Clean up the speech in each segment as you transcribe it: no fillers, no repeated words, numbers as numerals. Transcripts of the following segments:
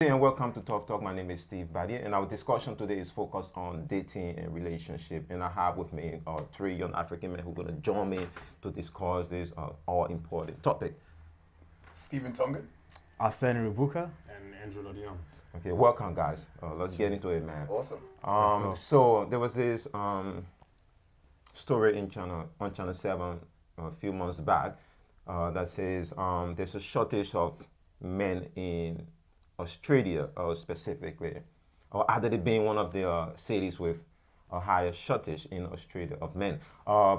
Hey, and welcome to Tough Talk. My name is Steve Badi, and our discussion today is focused on dating and relationship. And I have with me three young African men who are going to join me to discuss this all important topic. Stephen Tongan. Arsene Rubuka. And Angelo Dion. Okay, welcome, guys. Let's get into it, man. Awesome. So there was this story on Channel 7 a few months back that says there's a shortage of men in Australia specifically, or Adelaide being one of the cities with a higher shortage in Australia of men. But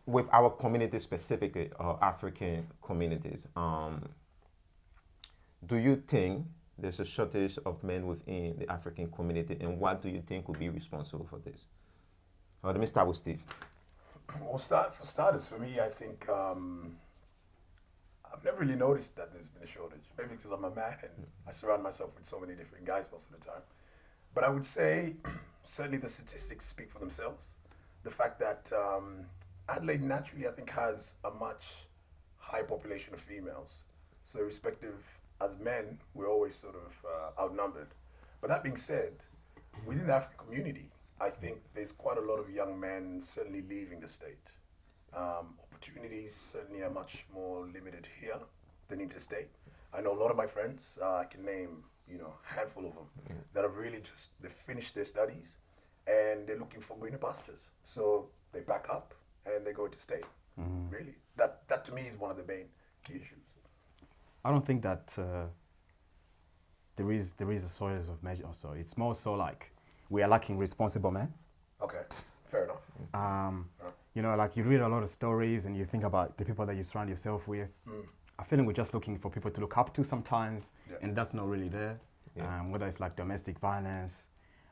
with our community specifically, African communities, do you think there's a shortage of men within the African community, and what do you think would be responsible for this? Let me start with Steve. Well, for starters, for me, I think I've never really noticed that there's been a shortage. Maybe because I'm a man and I surround myself with so many different guys most of the time. But I would say certainly the statistics speak for themselves. The fact that Adelaide naturally, I think, has a much high population of females. So irrespective, as men, we're always sort of outnumbered. But that being said, within the African community, I think there's quite a lot of young men certainly leaving the state. Opportunities certainly are much more limited here than interstate. I know a lot of my friends, I can name, a handful of them, that have really they finished their studies and they're looking for greener pastures. So they pack up and they go interstate. Really. That to me is one of the main key issues. I don't think that there is a shortage of measure or so. It's more so like we are lacking responsible men. Okay, fair enough. Like you read a lot of stories and you think about the people that you surround yourself with. I feel like we're just looking for people to look up to sometimes, and that's not really there. Whether it's like domestic violence,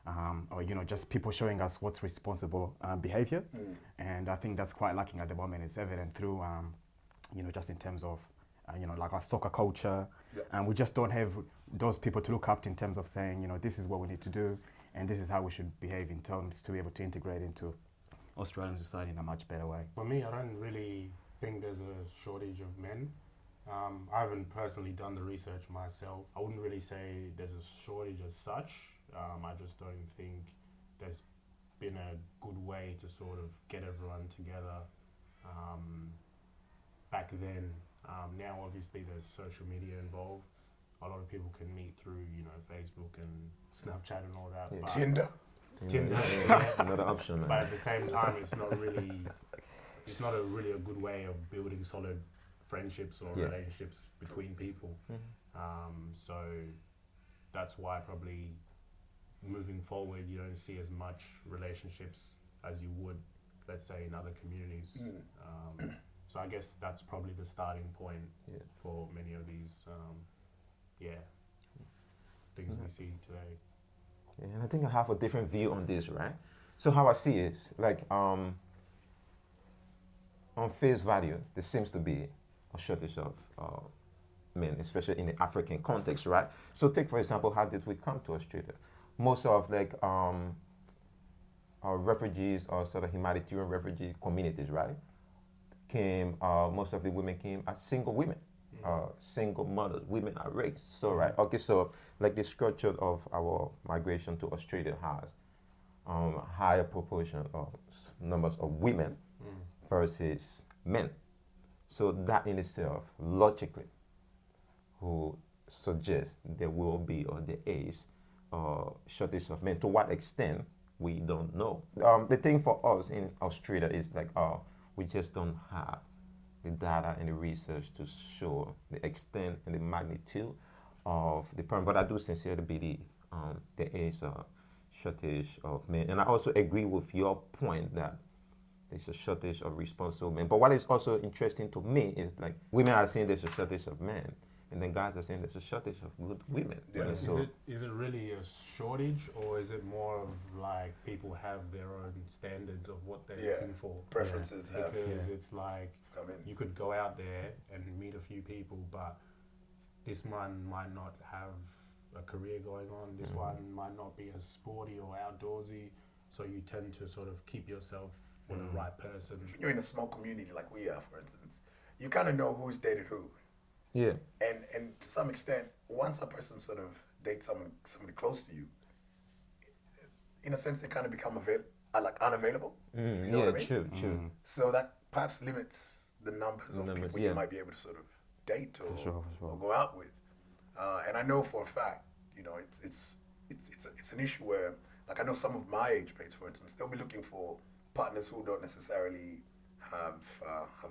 or just people showing us what's responsible behavior, and I think that's quite lacking at the moment. It's evident through, just in terms of, like our soccer culture, and we just don't have those people to look up to in terms of saying, this is what we need to do, and this is how we should behave in terms to be able to integrate into Australian society in a much better way. For me, I don't really think there's a shortage of men. I haven't personally done the research myself. I wouldn't really say there's a shortage as such. I just don't think there's been a good way to sort of get everyone together back then. Now, obviously, there's social media involved. A lot of people can meet through, Facebook and Snapchat and all that. Yeah. But Tinder. Another option, man. But at the same time, it's not a really a good way of building solid friendships or relationships between people. So that's why probably moving forward, you don't see as much relationships as you would, let's say, in other communities. So I guess that's probably the starting point for many of these, things we see today. Yeah, and I think I have a different view on this, right? So how I see it is like on face value, there seems to be a shortage of men, especially in the African context, right? So take for example, how did we come to Australia? Most of like our refugees or sort of humanitarian refugee communities, right? Most of the women came as single women. Single mothers, women are raised. So right, okay, so like the structure of our migration to Australia has higher proportion of numbers of women versus men. So that in itself, logically, who suggests there will be or there is shortage of men. To what extent, we don't know. The thing for us in Australia is like we just don't have the data and the research to show the extent and the magnitude of the problem. But I do sincerely believe there is a shortage of men. And I also agree with your point that there's a shortage of responsible men. But what is also interesting to me is like women are saying there's a shortage of men, and then guys are saying there's a shortage of good women. Yeah. Right? So Is it really a shortage, or is it more of like people have their own standards of what they're looking for? Preferences have. Because it's like Come in. you could go out there and meet a few people, but this one might not have a career going on. This one might not be as sporty or outdoorsy. So you tend to sort of keep yourself with the right person. You're in a small community like we are, for instance. You kind of know who's dated who. Yeah. And to some extent, once a person sort of dates somebody close to you, in a sense, they kind of become unavailable. If you know what I mean? True. So that perhaps limits the numbers of people yeah. you might be able to sort of date or, sure. or go out with. And I know for a fact, you know, it's an issue where, like, I know some of my age mates, for instance, they'll be looking for partners who don't necessarily have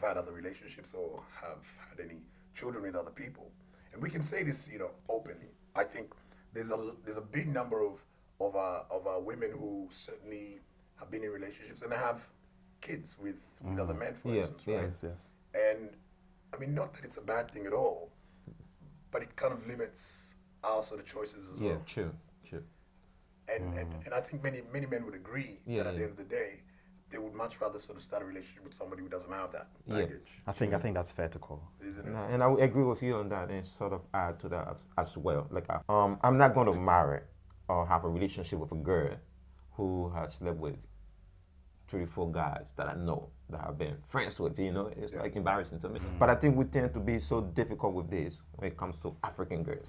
had other relationships or have had any children with other people. And we can say this, you know, openly. I think there's a big number of women who certainly have been in relationships and have kids with other men, for instance, right? Yes. And I mean, not that it's a bad thing at all, but it kind of limits our sort of choices as Yeah, well. true. And I think many men would agree that at the end of the day, they would much rather sort of start a relationship with somebody who doesn't have that baggage, I think that's fair to call. isn't it? No, and I would agree with you on that and sort of add to that as well. Like, I'm not going to marry or have a relationship with a girl who has slept with 3 or 4 guys that I know that I've been friends with. You know, it's like embarrassing to me. But I think we tend to be so difficult with this when it comes to African girls.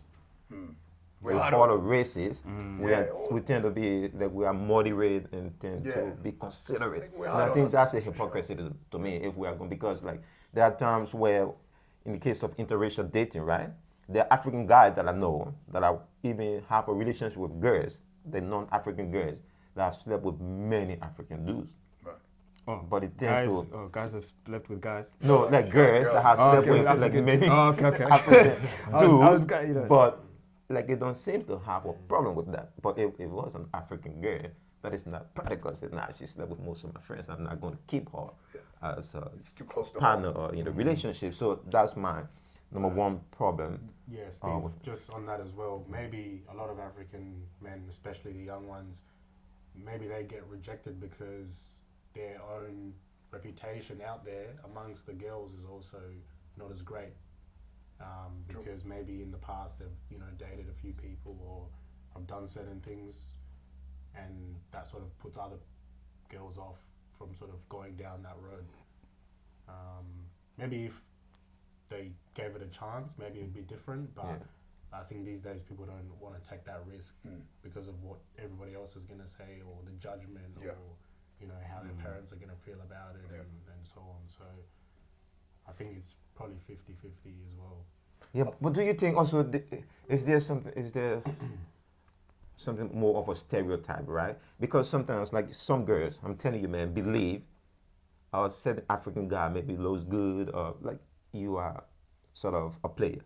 With all the races, we tend to be like we are moderate and tend to be considerate. Like, we're and hard I on think that's a ourselves, for sure. hypocrisy to me if we are going, because like there are times where, in the case of interracial dating, right, there are African guys that I know that I even have a relationship with girls, the non-African girls that have slept with many African dudes. Right. Oh, But it tends guys, to guys have slept with guys. no, like girls that have slept with like many okay. African I was dudes, you know. but like they don't seem to have a problem with that. But if it was an African girl, that is not practical. Say, nah, she slept with most of my friends. I'm not going to keep her as a It's too close to partner home. or in a relationship. So that's my number one problem. Yeah, Steve, just on that as well, maybe a lot of African men, especially the young ones, maybe they get rejected because their own reputation out there amongst the girls is also not as great. Because maybe in the past they've, you know, dated a few people or have done certain things, and that sort of puts other girls off from sort of going down that road. Maybe if they gave it a chance, maybe it'd be different, but I think these days people don't want to take that risk because of what everybody else is going to say, or the judgment, or, you know, how their parents are going to feel about it, and so on. So I think it's probably 50-50 as well. Yeah, but do you think also is there something more of a stereotype, right? Because sometimes, like some girls, I'm telling you, man, believe a certain African guy maybe looks good, or like you are sort of a player.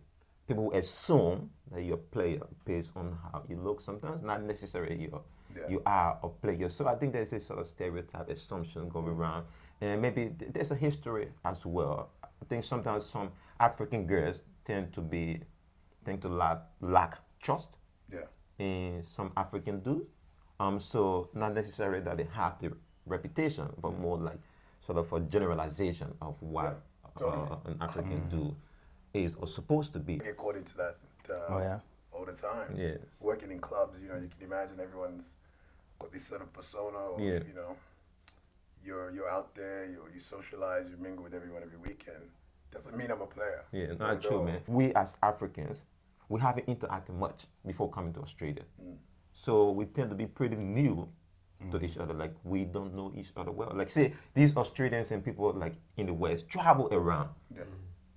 People assume that you're a player based on how you look. Sometimes not necessarily you are a player. So I think there's this sort of stereotype assumption going around, and maybe there's a history as well. I think sometimes some African girls tend to lack trust in some African dudes. So not necessarily that they have the reputation, but more like sort of a generalization of what an African dude is or supposed to be. According to that, all the time. Yeah. Working in clubs, you know, you can imagine everyone's got this sort of persona of, you know, you're out there, you socialize, you mingle with everyone every weekend. Doesn't mean I'm a player. Yeah, not true, man. We as Africans, we haven't interacted much before coming to Australia. So we tend to be pretty new to each other. Like, we don't know each other well. Like, say, these Australians and people like in the West travel around.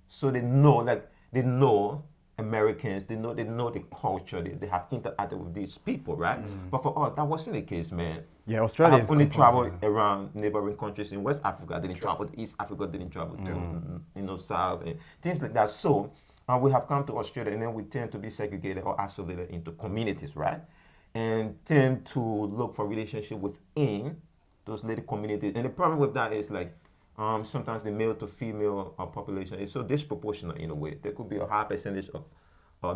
So they know Americans, they know the culture, they have interacted with these people, right? But for us, that wasn't the case, man. Yeah, Australia I've only traveled around neighboring countries in West Africa. I didn't travel to East Africa, didn't travel to South and things like that. So we have come to Australia, and then we tend to be segregated or isolated into communities, right? And tend to look for relationship within those little communities. And the problem with that is like sometimes the male to female population is so disproportionate in a way. There could be a high percentage of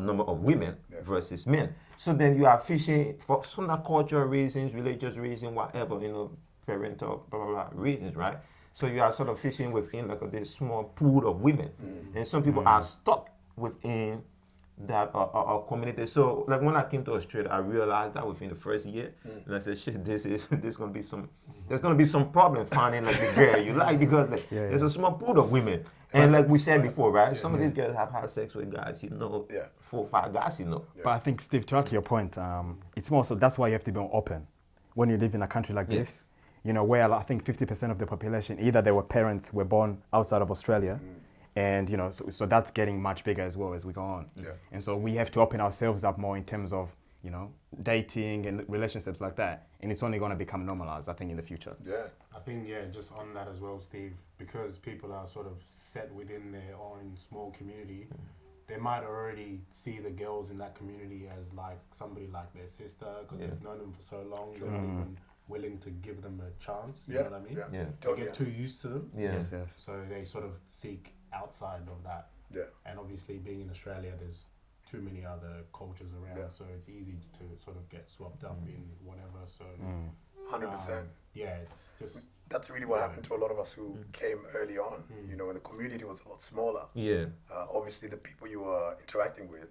number of women versus men. So then you are fishing for some cultural reasons, religious reasons, whatever, you know, parental, blah, blah, blah, reasons, right? So you are sort of fishing within like this small pool of women. And some people are stuck within that community. So like when I came to Australia, I realized that within the first year, and I said, shit, there's gonna be some problem finding like the girl you like, because like, there's a small pool of women, And like we said before, right? Some of these girls have had sex with guys, Yeah. 4 or 5 guys, But I think, Steve, to add to your point, it's more so that's why you have to be open when you live in a country like this. Where I think 50% of the population, either their parents were born outside of Australia, and so that's getting much bigger as well as we go on. Yeah. And so we have to open ourselves up more in terms of dating and relationships like that, and it's only going to become normalized, I think, in the future. Yeah. I think, just on that as well, Steve, because people are sort of set within their own small community, they might already see the girls in that community as like somebody like their sister, because they've known them for so long, they're not even willing to give them a chance, you know what I mean? Yeah. They get too used to them, Yes. so they sort of seek outside of that. Yeah. And obviously being in Australia, there's too many other cultures around, Yeah. so it's easy to sort of get swept up in whatever, so 100%. it's just That's really what happened to a lot of us who came early on. When the community was a lot smaller. Yeah. Obviously, the people you were interacting with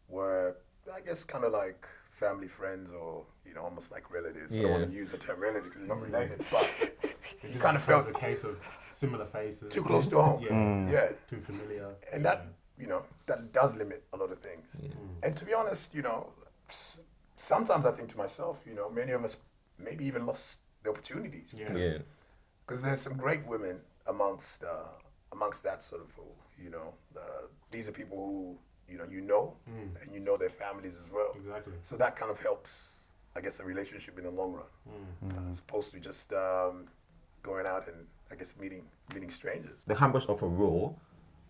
were, I guess, kind of like family, friends, or almost like relatives. I don't want to use the term relatives because you're not related, but it you kind of felt a case of similar faces, too close to home. Yeah. too familiar, And that that does limit a lot of things. And to be honest, sometimes I think to myself, many of us maybe even lost the opportunities. Yeah. Because there's some great women amongst that sort of pool. These are people who and their families as well. Exactly. So that kind of helps, I guess, a relationship in the long run, as opposed to just going out and I guess meeting strangers. How much of a role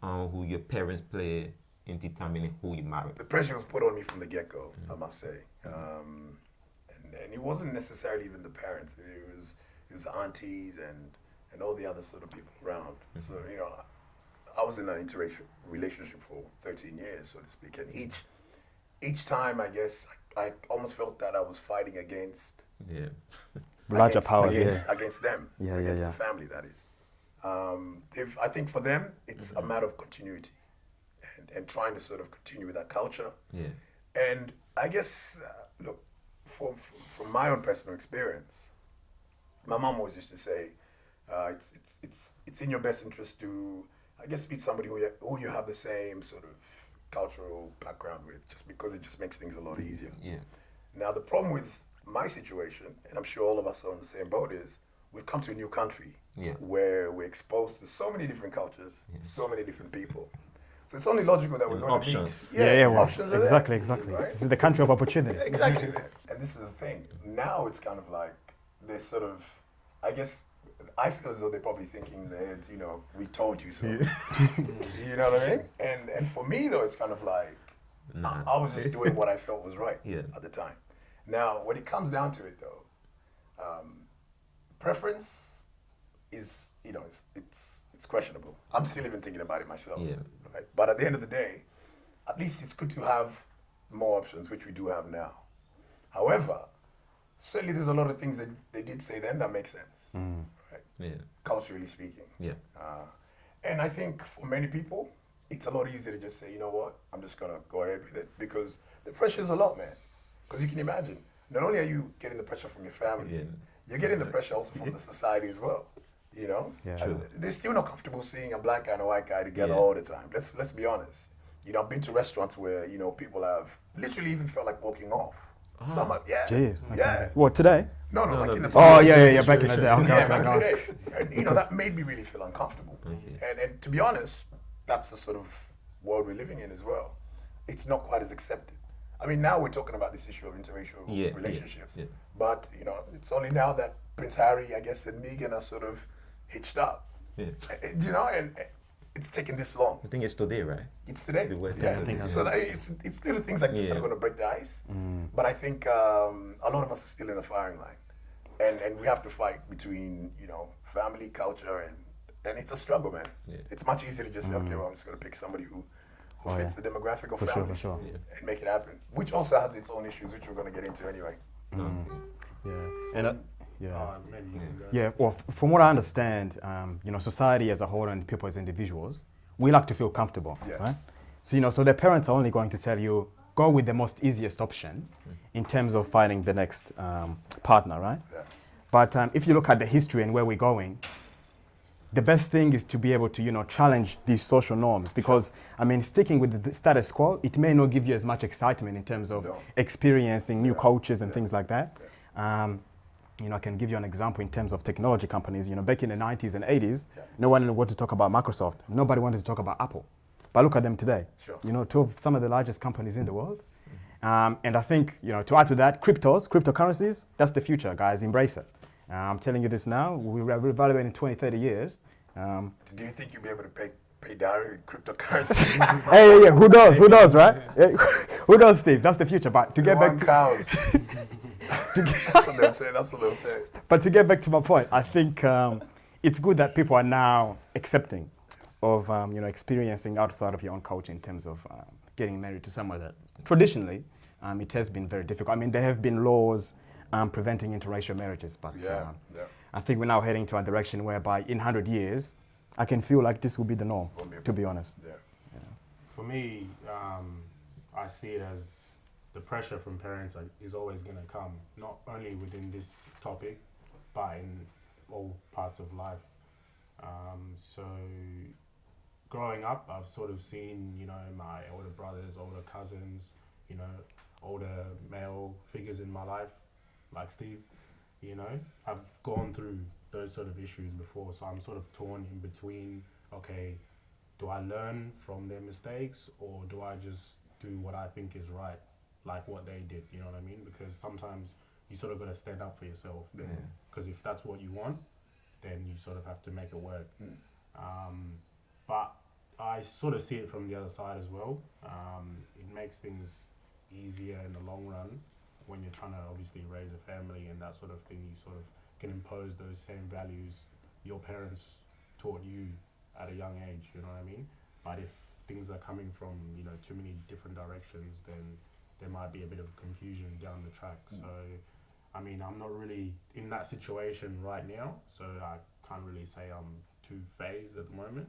who your parents play in determining who you marry? The pressure was put on me from the get-go, I must say, and it wasn't necessarily even the parents. It was the aunties and all the other sort of people around. So I was in an interracial relationship for 13 years, so to speak, and each time I guess I almost felt that I was fighting against Larger powers, against them, against the family, that is. I think for them, it's a matter of continuity and trying to sort of continue with that culture. Yeah. And I guess, look, from my own personal experience, my mom always used to say, it's in your best interest to, I guess, meet somebody who you have the same sort of cultural background with, just because it just makes things a lot easier. Yeah. Now, the problem with my situation, and I'm sure all of us are on the same boat, is we've come to a new country where we're exposed to so many different cultures, so many different people. So it's only logical that we're going options. to meet. Options are exactly. Right? This is the country of opportunity. Exactly. And this is the thing. Now it's kind of like they're sort of, I guess, I feel as though they're probably thinking that, we told you so. You know what I mean? And for me, though, it's kind of like, I was just doing what I felt was right at the time. Now, when it comes down to it, though, preference is, it's questionable. I'm still even thinking about it myself. Yeah. Right? But at the end of the day, at least it's good to have more options, which we do have now. However, certainly there's a lot of things that they did say then that make sense, right? Yeah. Culturally speaking. Yeah. And I think for many people, it's a lot easier to just say, you know what, I'm just going to go ahead with it, because the pressure is a lot, man. Because you can imagine, not only are you getting the pressure from your family, you're getting the pressure also from the society as well. Yeah. They're still not comfortable seeing a black guy and a white guy together all the time. Let's be honest. I've been to restaurants where people have literally even felt like walking off. Some have, Jeez. Okay. Yeah. What, today? No, like in the Oh, past. yeah, back in the day. Yeah, Okay. back in the day. And that made me really feel uncomfortable. And to be honest, that's the sort of world we're living in as well. It's not quite as accepted. I mean, now we're talking about this issue of interracial relationships. Yeah. But, it's only now that Prince Harry, I guess, and Meghan are sort of hitched up. Yeah. And it's taken this long. I think it's today, right? It's today. The wedding. Yeah. I think So it's little things like this that are going to break the ice. But I think a lot of us are still in the firing line. And we have to fight between, family, culture, and it's a struggle, man. Yeah. It's much easier to just say, okay, well, I'm just going to pick somebody who fits the demographic of family. For sure. And make it happen. Which also has its own issues, which we're going to get into anyway. Yeah. And maybe you can go. yeah, well, from what I understand, society as a whole and people as individuals, we like to feel comfortable, right? So, so the parents are only going to tell you, go with the most easiest option in terms of finding the next partner, right? Yeah. But if you look at the history and where we're going, the best thing is to be able to, challenge these social norms, because, I mean, sticking with the status quo, it may not give you as much excitement in terms of experiencing new cultures and things like that. I can give you an example in terms of technology companies. Back in the 90s and 80s, no one wanted to talk about Microsoft. Nobody wanted to talk about Apple. But look at them today. Sure. Two of some of the largest companies in the world. And I think, to add to that, cryptocurrencies, that's the future, guys. Embrace it. I'm telling you this now. We will evaluate in 20, 30 years. Do you think you'll be able to pay Dari with cryptocurrency? Hey, Who knows, right? Who knows, Steve? That's the future. But to get back to cows. That's what they'll say. But to get back to my point, I think it's good that people are now accepting of experiencing outside of your own culture in terms of getting married to someone that traditionally it has been very difficult. I mean, there have been laws preventing interracial marriages, but I think we're now heading to a direction whereby in 100 years, I can feel like this will be the norm, to be honest. Yeah. For me, I see it as the pressure from parents is always going to come, not only within this topic, but in all parts of life. So growing up, I've sort of seen, my older brothers, older cousins, older male figures in my life, like Steve, I've gone through those sort of issues before. So I'm sort of torn in between, okay, do I learn from their mistakes, or do I just do what I think is right, like what they did, you know what I mean? Because sometimes you sort of got to stand up for yourself. Because if that's what you want, then you sort of have to make it work. But I sort of see it from the other side as well. It makes things easier in the long run when you're trying to obviously raise a family and that sort of thing. You sort of can impose those same values your parents taught you at a young age, you know what I mean? But if things are coming from, too many different directions, then there might be a bit of confusion down the track. So, I mean, I'm not really in that situation right now, so I can't really say I'm too phased at the moment.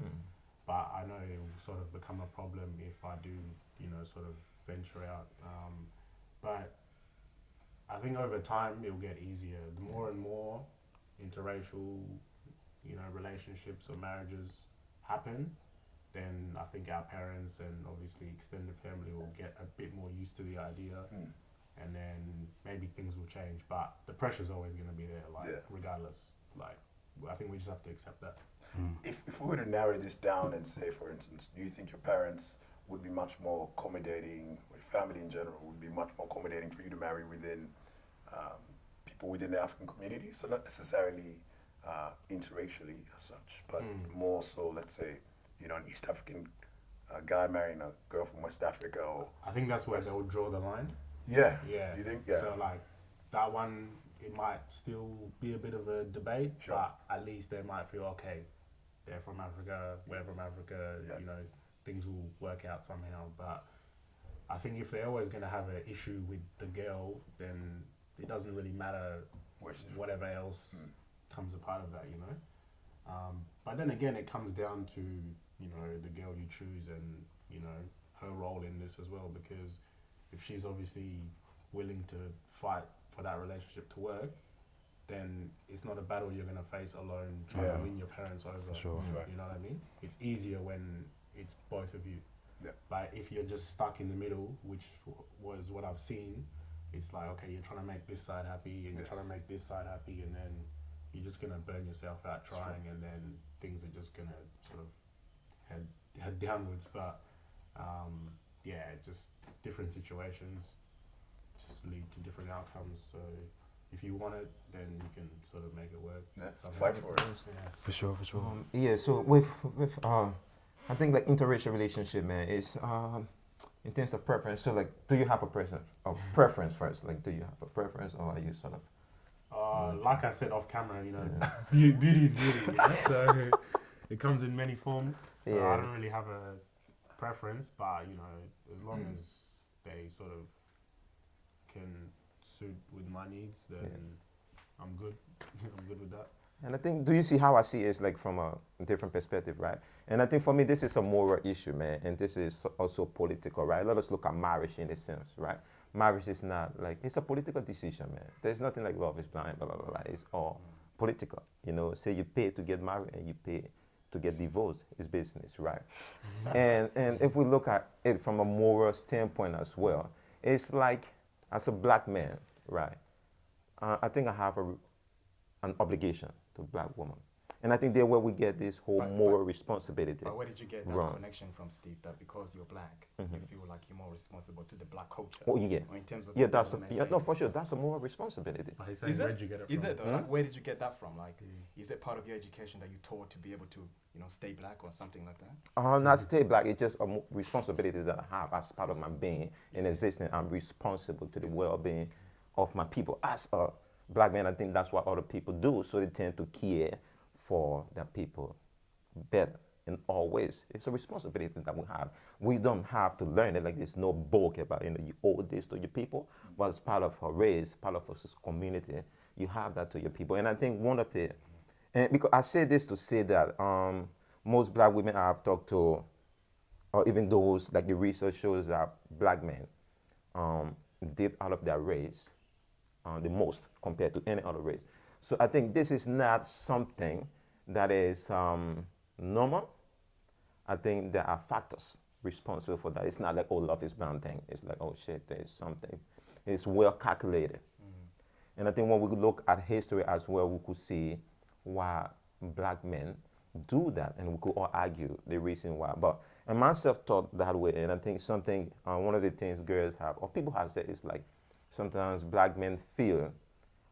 But I know it will sort of become a problem if I do, sort of venture out. But I think over time it'll get easier. The more and more interracial, relationships or marriages happen, then I think our parents and obviously extended family will get a bit more used to the idea, and then maybe things will change. But the pressure's always going to be there, regardless. I think we just have to accept that. If we were to narrow this down and say, for instance, do you think your parents would be much more accommodating, or your family in general would be much more accommodating for you to marry within people within the African community? So not necessarily interracially as such, but more so, let's say, an East African guy marrying a girl from West Africa, or I think that's where they'll draw the line. Yeah. You think? So that one, it might still be a bit of a debate, but at least they might feel, okay, they're from Africa, we're from Africa, things will work out somehow. But I think if they're always going to have an issue with the girl, then it doesn't really matter whatever else comes a part of that, But then again, it comes down to, the girl you choose and, her role in this as well, because if she's obviously willing to fight for that relationship to work, then it's not a battle you're going to face alone trying to win your parents over. Sure. You know what I mean? It's easier when it's both of you. Yeah. But if you're just stuck in the middle, which was what I've seen, it's like, okay, you're trying to make this side happy and you're trying to make this side happy, and then you're just going to burn yourself out trying, and then things are just going to sort of head downwards. But just different situations just lead to different outcomes. So if you want it, then you can sort of make it work. Fight for it. For sure. So with I think interracial relationship, man, is in terms of preference. So do you have a preference first? Do you have a preference, or are you sort of? Like I said off camera, beauty is beauty. So it comes in many forms. So I don't really have a preference, but as long as they sort of can suit with my needs, then I'm good. I'm good with that. And I think, do you see how I see it is from a different perspective, right? And I think for me, this is a moral issue, man, and this is also political, right? Let us look at marriage in a sense, right? Marriage is not it's a political decision, man. There's nothing like love is blind, blah, blah, blah, blah. It's all political. You know, say you pay to get married and you pay to get divorced. It's business, right? And if we look at it from a moral standpoint as well, it's like as a black man, right? I think I have an obligation to black woman. And I think that's where we get this whole moral responsibility. But where did you get that wrong. connection from, Steve? That because you're black, you feel like you're more responsible to the black culture? Oh yeah, Or in terms of yeah. the That's government no, for sure. That's a moral responsibility. But he's saying, where'd you get it from? Is it though? Like, where did you get that from? Like, is it part of your education that you taught to be able to, you know, stay black or something like that? Not stay black. It's just a responsibility that I have as part of my being and existing. I'm responsible to the well-being of my people. As a black man, I think that's what other people do. So they tend to care for their people better in all ways. It's a responsibility that we have. We don't have to learn it. Like there's no book about, you know, you owe this to your people, but it's part of a race, part of a community. You have that to your people. And I think one of the, and because I say this to say that most black women I've talked to, or even those, like the research shows that black men did out of their race the most compared to any other race. So I think this is not something that is normal. I think there are factors responsible for that. It's not like, oh, love is blind thing. It's like, oh shit, there's something. It's well calculated. And I think when we look at history as well, we could see why black men do that, and we could all argue the reason why. But and myself thought that way, and I think something, one of the things girls have, or people have said, is like sometimes black men feel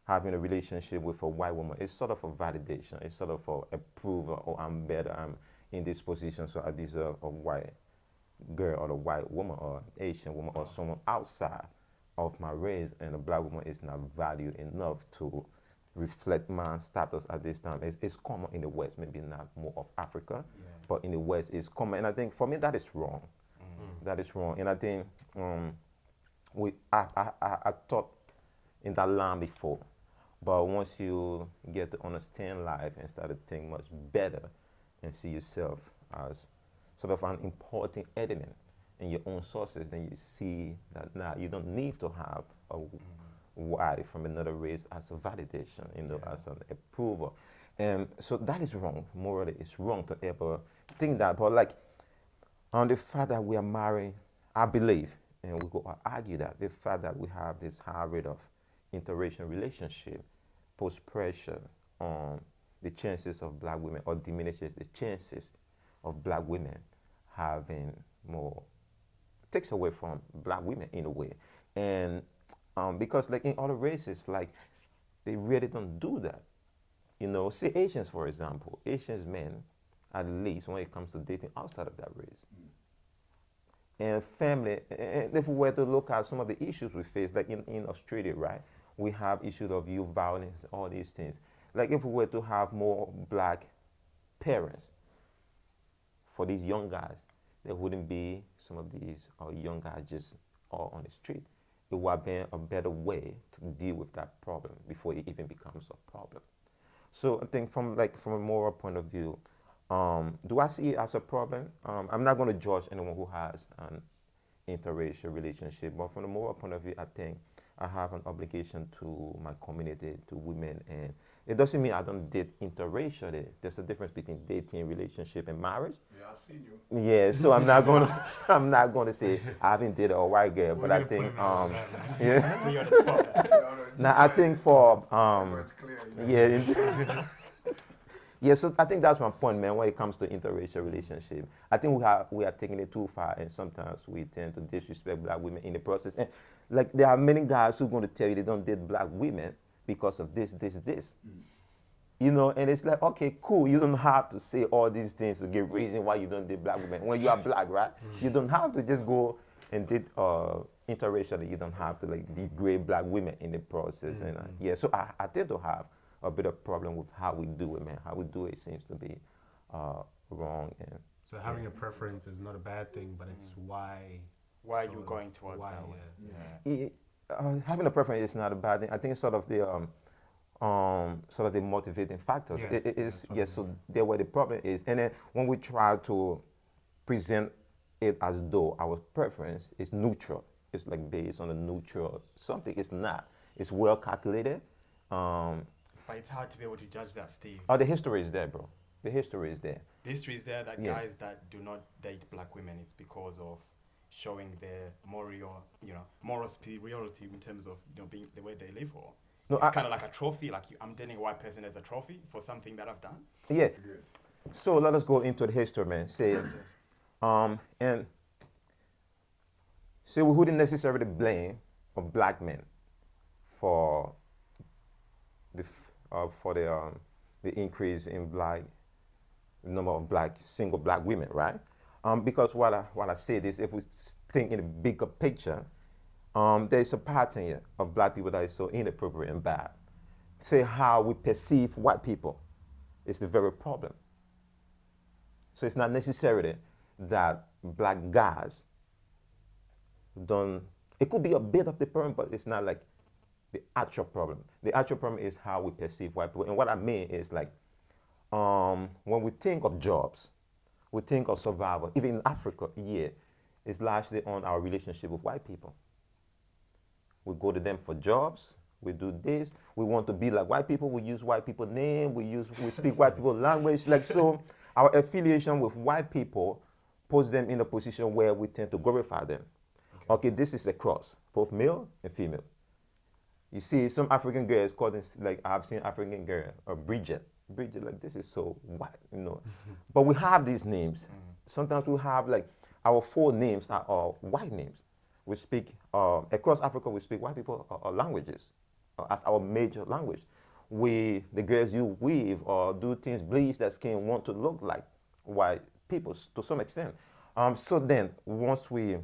having a relationship with a white woman is sort of a validation. It's sort of a approval, or I'm better, I'm in this position, so I deserve a white girl or a white woman or Asian woman or someone outside of my race, and a black woman is not valued enough to reflect my status at this time. It's common in the West, maybe not more of Africa, but in the West it's common. And I think for me that is wrong. That is wrong. And I think I thought in that line before. But once you get to understand life and start to think much better and see yourself as sort of an important element in your own sources, then you see that now you don't need to have a wife from another race as a validation, you know, as an approval. And so that is wrong. Morally, it's wrong to ever think that. But like on the fact that we are married, I believe, and we go argue that the fact that we have this high rate of interracial relationship puts pressure on the chances of black women, or diminishes the chances of black women having more, takes away from black women in a way. And because like in other races, like they really don't do that. You know, see Asians, for example. Asians men, at least when it comes to dating outside of that race. And family, and if we were to look at some of the issues we face, like in Australia, right? We have issues of youth violence, all these things. Like if we were to have more black parents for these young guys, there wouldn't be some of these young guys just all on the street. It would have been a better way to deal with that problem before it even becomes a problem. So I think from a moral point of view, do I see it as a problem? I'm not going to judge anyone who has an interracial relationship, but from a moral point of view, I think I have an obligation to my community, to women, and it doesn't mean I don't date interracially. There's a difference between dating, relationship, and marriage. Yeah, I've seen you. Yeah, so I'm not gonna say I haven't dated a white girl, but I think now I think for It's clear, you know? yeah, so I think that's my point, man, when it comes to interracial relationship. I think we are taking it too far, and sometimes we tend to disrespect black women in the process. And like there are many guys who are going to tell you they don't date black women because of this. You know, and it's like, okay, cool. You don't have to say all these things to give reason why you don't date black women. When you are black, right? You don't have to just go and date interracially. You don't have to like degrade black women in the process. And yeah, so I tend to have a bit of problem with how we do it, man. How we do it seems to be wrong. And so having a preference is not a bad thing, but it's why you're going towards why, that way. having a preference is not a bad thing. I think it's sort of the motivating factors. Yeah, It is so there where the problem is. And then when we try to present it as though our preference is neutral, it's like based on a neutral something. It's not. It's well calculated. But it's hard to be able to judge that, Steve. Oh, the history is there, bro. The history is there. The history is there that Yeah. guys that do not date black women, it's because of showing their moral superiority in terms of being the way they live, or No, it's kind of like a trophy. Like I'm dating a white person as a trophy for something that I've done. Yeah. So let us go into the history, man. Say, and so we wouldn't necessarily blame of black men for the increase in the number of single black women, right? Because while I say this, if we think in the bigger picture, there's a pattern here of black people that is so inappropriate and bad. Say how we perceive white people is the very problem. So it's not necessarily that black guys don't, it could be a bit of the problem, but it's not like the actual problem. The actual problem is how we perceive white people. And what I mean is like, when we think of jobs, we think of survival, even in Africa, it's largely on our relationship with white people. We go to them for jobs, we do this, we want to be like white people, we use white people name, we speak white people language. Like, so our affiliation with white people puts them in a position where we tend to glorify them. Okay, this is a cross, both male and female. You see some African girls called this, like I've seen African girl, or Bridget, like this is so white, But we have these names. Sometimes we have like, our full names are all white names. We speak, across Africa, we speak white people languages as our major language. The girls you weave or do things, bleach that skin want to look like white people to some extent. So then, once we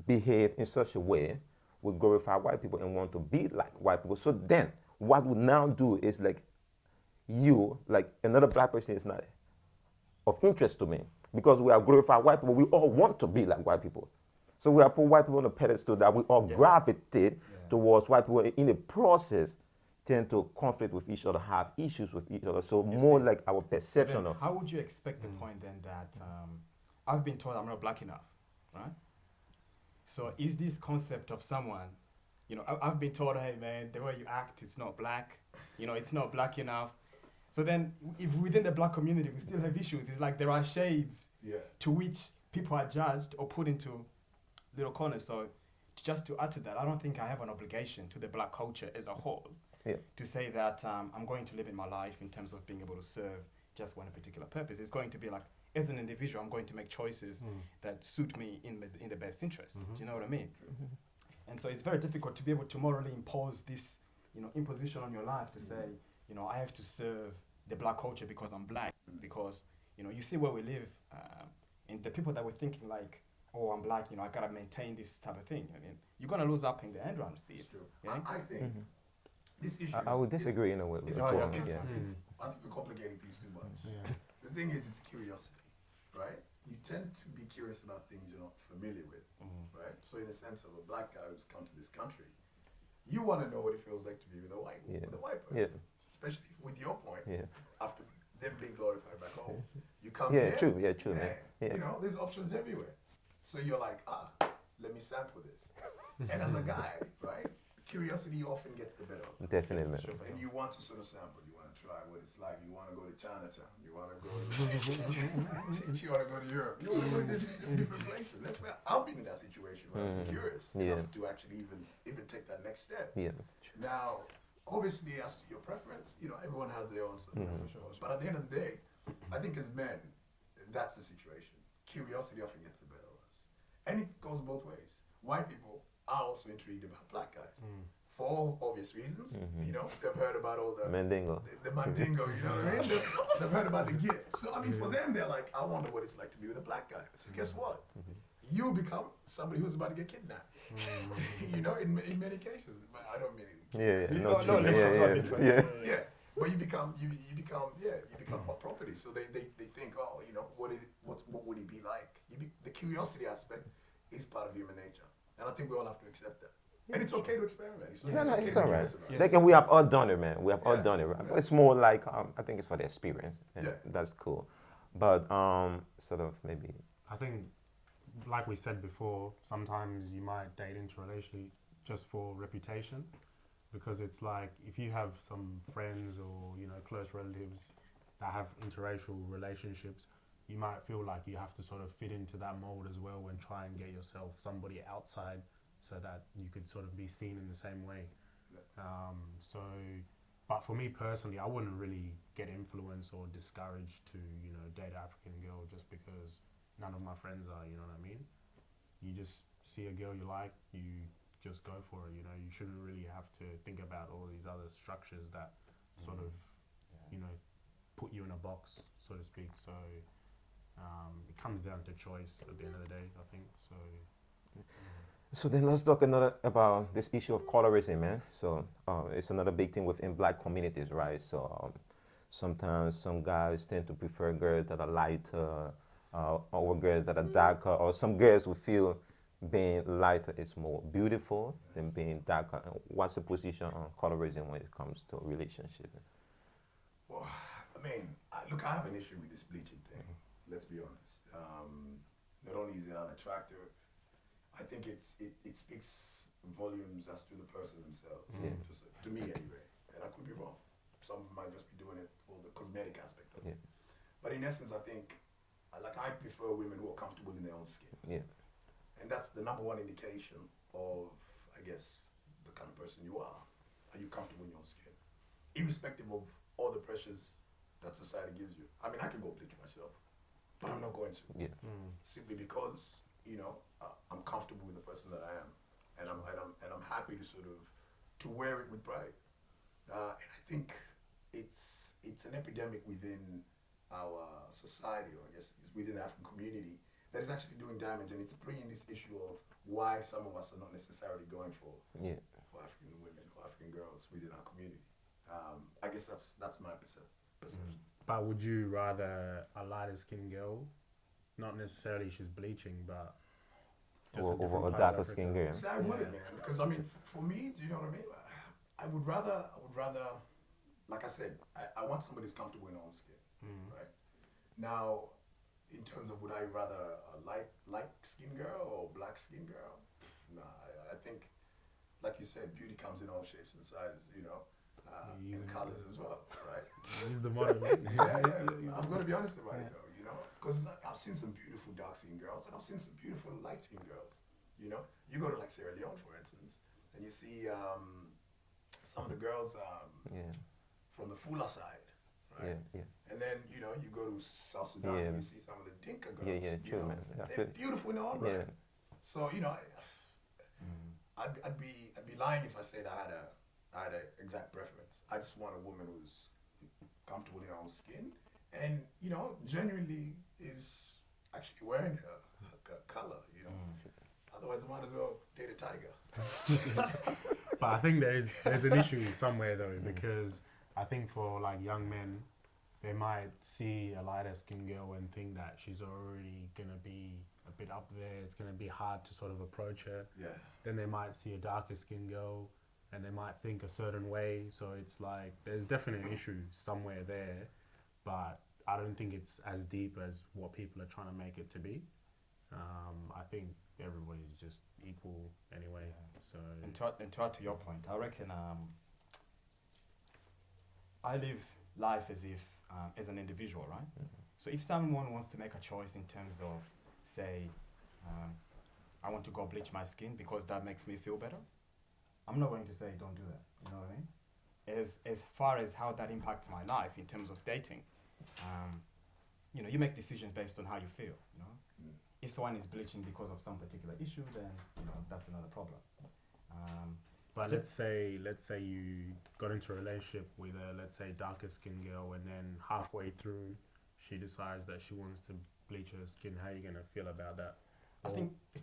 behave in such a way, we glorify white people and want to be like white people. So then, what we now do is like, another black person is not of interest to me because we are glorified white people. We all want to be like white people. So we are put white people on a pedestal that we all gravitate towards white people. In the process, tend to conflict with each other, have issues with each other. So more like our perception of. How would you expect the point then that I've been told I'm not black enough, right? So is this concept of someone, I've been told, hey man, the way you act, it's not black, it's not black enough. So then if within the black community, we still have issues. It's like there are shades to which people are judged or put into little corners. So just to add to that, I don't think I have an obligation to the black culture as a whole to say that I'm going to live in my life in terms of being able to serve just one particular purpose. It's going to be like, as an individual, I'm going to make choices that suit me in the best interest. Do you know what I mean? And so it's very difficult to be able to morally impose this, imposition on your life to say, I have to serve the black culture because I'm black. Because, you see where we live, and the people that were thinking like, oh, I'm black, I gotta maintain this type of thing. I mean, you're gonna lose up in the end round, Steve. Yeah? I think this issue. I would disagree in a way. I think we're complicating things too much. The thing is, it's curiosity, right? You tend to be curious about things you're not familiar with, right? So in the sense of a black guy who's come to this country, you want to know what it feels like to be with a white person, especially with your point. After them being glorified back home, you come here. True, man. There's options everywhere. So you're like, let me sample this. And as a guy, right, curiosity often gets the better of you. Definitely, man. And you want to sort of sample. You want to try what it's like. You want to go to Chinatown. You want to go to Europe. You want to go to different places. That's where I've been in that situation where I'm curious enough to actually even take that next step. Now, obviously, as to your preference, everyone has their own sort of preference. But at the end of the day, I think as men, that's the situation. Curiosity often gets the better of us. And it goes both ways. White people are also intrigued about black guys. For all obvious reasons. They've heard about all the Mandingo. The Mandingo, you know what I mean? They've heard about the gift. So I mean, for them, they're like, I wonder what it's like to be with a black guy. So guess what? You become somebody who's about to get kidnapped. In many cases. But I don't mean it. Yeah. But you become hot property. So they think, what would he be like? The curiosity aspect is part of human nature, and I think we all have to accept that. And it's okay to experiment. It's all right. And we have all done it, man. We have all done it. Right? But it's more like I think it's for the experience, and that's cool. But sort of maybe. I think, like we said before, sometimes you might date into a relationship just for reputation. because it's like if you have some friends or close relatives that have interracial relationships, you might feel like you have to sort of fit into that mold as well and try and get yourself somebody outside so that you could sort of be seen in the same way. But for me personally, I wouldn't really get influenced or discouraged to date an African girl just because none of my friends are. You know what I mean? You just see a girl you like, you just go for it. You shouldn't really have to think about all these other structures that sort of put you in a box, so to speak. So it comes down to choice at the end of the day, I think. So then let's talk about this issue of colorism, man. So it's another big thing within black communities, right? So sometimes some guys tend to prefer girls that are lighter, or girls that are darker, or some girls will feel being lighter is more beautiful than being darker. What's the position on colorism when it comes to relationship? Well, I mean, look, I have an issue with this bleaching thing. Let's be honest. Not only is it unattractive, I think it speaks volumes as to the person themselves. Just to me, anyway. And I could be wrong. Some might just be doing it for the cosmetic aspect of it. But in essence, I think, I prefer women who are comfortable in their own skin. And that's the number one indication of, I guess, the kind of person you are. Are you comfortable in your own skin? Irrespective of all the pressures that society gives you. I mean, I can go bleach myself, but I'm not going to. Simply because, I'm comfortable with the person that I am. And I'm happy to sort of, to wear it with pride. And I think it's an epidemic within our society, or I guess it's within the African community, that is actually doing damage, and it's bringing this issue of why some of us are not necessarily going for African women or African girls within our community. I guess that's my perception. But would you rather a lighter skinned girl, not necessarily she's bleaching, but just over a darker skinned girl? See, I wouldn't, man, because I mean, for me, do you know what I mean? I would rather, like I said, I want somebody who's comfortable in their own skin, right? Now, in terms of would I rather a light skinned girl or black skinned girl? Nah, I think, like you said, beauty comes in all shapes and sizes, and colors as well, right? Use the model. I'm going to be honest about it, though, because I've seen some beautiful dark skinned girls and I've seen some beautiful light skinned girls. You go to like Sierra Leone, for instance, and you see some of the girls from the Fula side. Right? And then, you go to South Sudan and you see some of the Dinka girls. True, man. They're beautiful in their own right. So, I'd be lying if I said I had an exact preference. I just want a woman who's comfortable in her own skin and, genuinely is actually wearing her color, Otherwise, I might as well date a tiger. But I think there's an issue somewhere, though, because I think for, like, young men, they might see a lighter skinned girl and think that she's already going to be a bit up there. It's going to be hard to sort of approach her. Then they might see a darker skinned girl and they might think a certain way. So it's like, there's definitely an issue somewhere there, but I don't think it's as deep as what people are trying to make it to be. I think everybody's just equal anyway. So and to add to your point, I reckon I live life as if as an individual, right? So if someone wants to make a choice in terms of, say, I want to go bleach my skin because that makes me feel better, I'm not going to say don't do that. You know what I mean? As far as how that impacts my life in terms of dating, you make decisions based on how you feel. If someone is bleaching because of some particular issue, then that's another problem. But let's say you got into a relationship with a, let's say, darker skinned girl, and then halfway through she decides that she wants to bleach her skin. How are you gonna feel about that? Or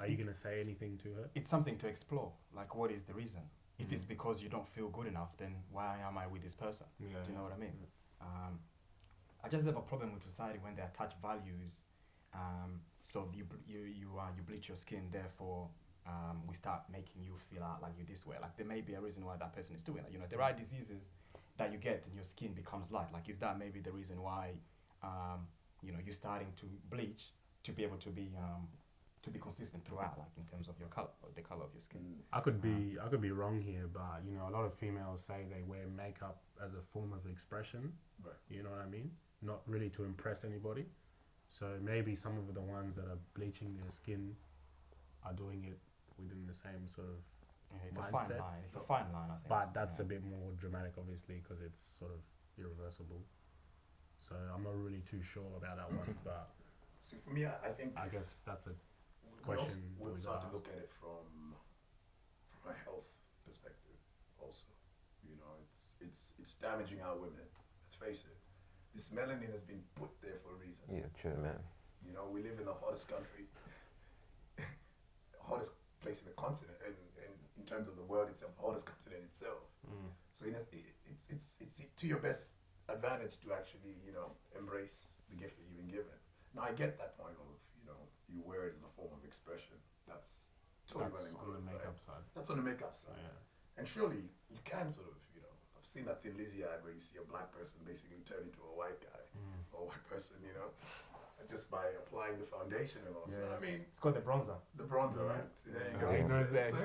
are you gonna say anything to her? It's something to explore. Like, what is the reason? If it's because you don't feel good enough, then why am I with this person? Do you know what I mean? I just have a problem with society when they attach values. So you bleach your skin, therefore we start making you feel like you're this way. Like, there may be a reason why that person is doing it. There are diseases that you get and your skin becomes light. Like, is that maybe the reason why you're starting to bleach to be able to to be consistent throughout, like in terms of your color, or the color of your skin. I could be wrong here, but you know, a lot of females say they wear makeup as a form of expression. Right. You know what I mean? Not really to impress anybody. So maybe some of the ones that are bleaching their skin are doing it within the same sort of Yeah, it's a mindset. fine line. It's a fine line, I think. But that's yeah. a bit more dramatic, obviously, because it's sort of irreversible. So I'm not really too sure about that one, but See, for me, I think I guess that's a we also, question we we also have to ask. look at it from a health perspective. Also, you know, it's damaging our women. Let's face it. This melanin has been put there for a reason. Yeah, true, man. You know, we live in the hottest country, hottest place in the continent, and in terms of the world itself, the hottest continent itself. So it's to your best advantage to actually, you know, embrace the gift that you've been given. Now I get that point of, you know, you wear it as a form of expression. That's totally well That's and on good, the makeup right? side. That's on the makeup side. Yeah. And surely you can sort of, you know, I've seen that Thin Lizzy ad where you see a black person basically turn into a white guy or a white person, you know, just by applying the foundation and all. So I mean, it's called the bronzer. the bronzer, right? There you go. Yeah. Knows that. So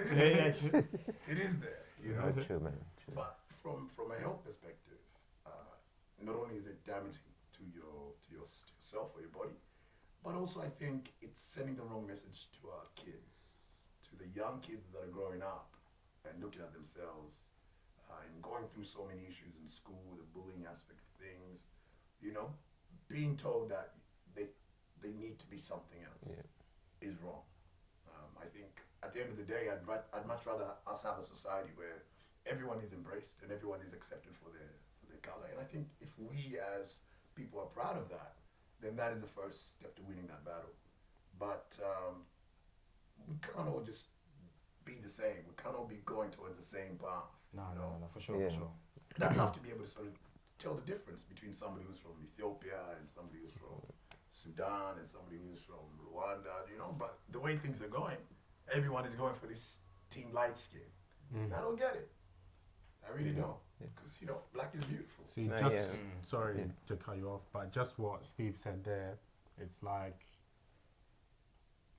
it is there, you know. True, man. True. But from a health perspective, not only is it damaging to yourself or your body, but also I think it's sending the wrong message to our kids, to the young kids that are growing up and looking at themselves and going through so many issues in school, the bullying aspect of things, you know, being told that they need to be something else is wrong. I think at the end of the day, I'd much rather us have a society where everyone is embraced and everyone is accepted for their color. And I think if we as people are proud of that, then that is the first step to winning that battle. But we can't all just be the same. We can't all be going towards the same path. No, for sure, Yeah. for sure. And I'd love to be able to sort of tell the difference between somebody who's from Ethiopia and somebody who's from Sudan and somebody who's from Rwanda, you know. But the way things are going, everyone is going for this team light skin. And I don't get it. I really don't. Because, you know, black is beautiful. See, No, just yeah. sorry to cut you off, but just what Steve said there, it's like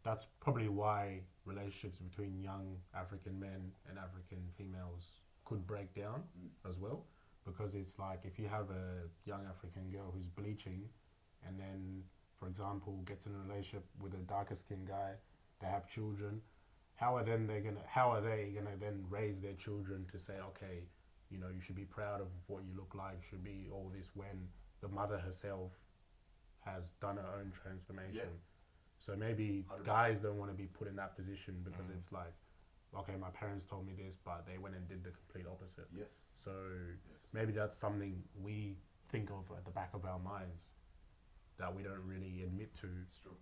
that's probably why relationships between young African men and African females could break down as well, because it's like if you have a young African girl who's bleaching and then, for example, gets in a relationship with a darker skinned guy, they have children, how are they gonna then raise their children to say, okay, you know, you should be proud of what you look like, should be all this, when the mother herself has done her own transformation. So maybe 100%. guys don't want to be put in that position because it's like, okay, my parents told me this, but they went and did the complete opposite. Yes. So maybe that's something we think of at the back of our minds that we don't really admit to. It's true.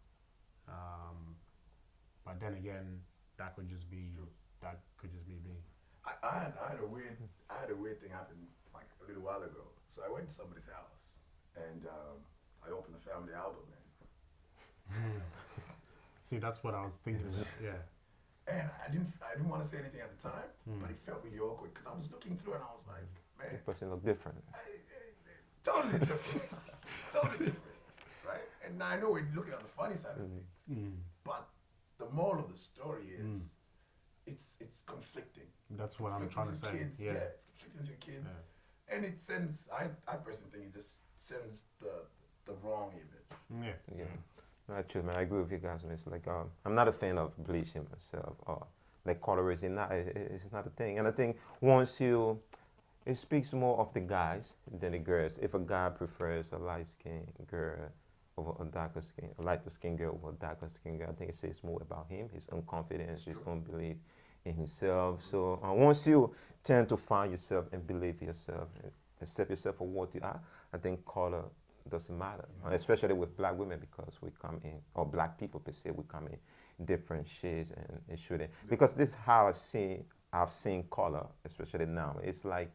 But then again, that could just be me. I had a weird thing happen like a little while ago. So I went to somebody's house and I opened the family album See, that's what I was thinking. Yeah. and I didn't want to say anything at the time, but it felt really awkward because I was looking through and I was like, man, The person look different. totally different, totally different, right? And I know we're looking at the funny side of things, but the moral of the story is it's conflicting. That's what I'm trying to say. Kids, Yeah. it's conflicting to kids, and it sends. I personally think it just sends the wrong image. Yeah. Yeah, not true, man. I agree with you guys. Man. It's like I'm not a fan of bleaching myself. Or like colorism, it's not a thing. And I think once it speaks more of the guys than the girls. If a guy prefers a light skinned girl over a lighter skinned girl over a darker skinned girl, I think it says more about him, his own confidence, his own belief in himself. So once you tend to find yourself and believe in yourself, and accept yourself for what you are, I think color doesn't matter, especially with black women, because we come in, or black people per se, we come in different shades, and it shouldn't. Because this is how I've seen color, especially now. It's like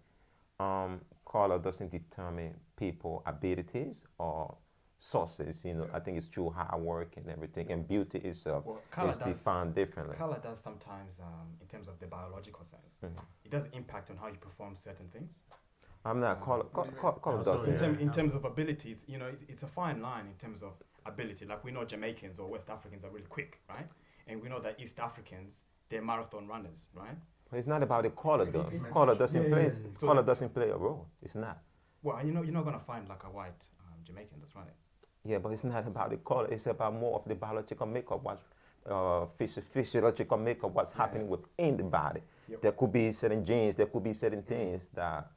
color doesn't determine people abilities or sources. You know, I think it's through hard work and everything, and beauty itself is defined differently. Color does sometimes, in terms of the biological sense, it does impact on how you perform certain things. I'm not color doesn't. In terms of ability, it's a fine line in terms of ability. Like we know Jamaicans or West Africans are really quick, right? and we know that East Africans, they're marathon runners, right? But it's not about the color though. Pigmentation. Color doesn't Yeah, play. yeah, yeah. So Color the- doesn't play a role. It's not. Well, you're not gonna find like a white Jamaican that's running. Yeah, but it's not about the color. It's about more of the biological makeup, what's physiological makeup, what's happening within the body. Yep. There could be certain genes, there could be certain things that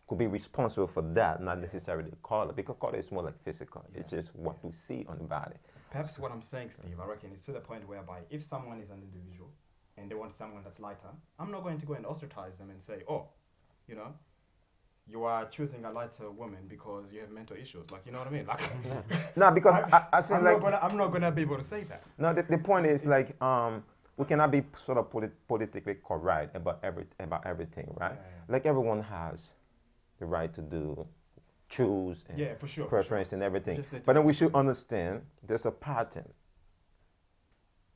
could be responsible for that, not necessarily the color, because color is more like physical. It's just what we see on the body. Perhaps what I'm saying, Steve, I reckon is to the point whereby if someone is an individual and they want someone that's lighter, I'm not going to go and ostracize them and say, oh, you know, you are choosing a lighter woman because you have mental issues. Like, you know what I mean? Like, No, because I see I'm, like I'm not gonna be able to say that. no. The point is like we cannot be sort of politically correct about everything, right? Yeah. Like everyone has the right to choose and Yeah, for sure. preference and everything. Just let But it- then we should understand there's a pattern.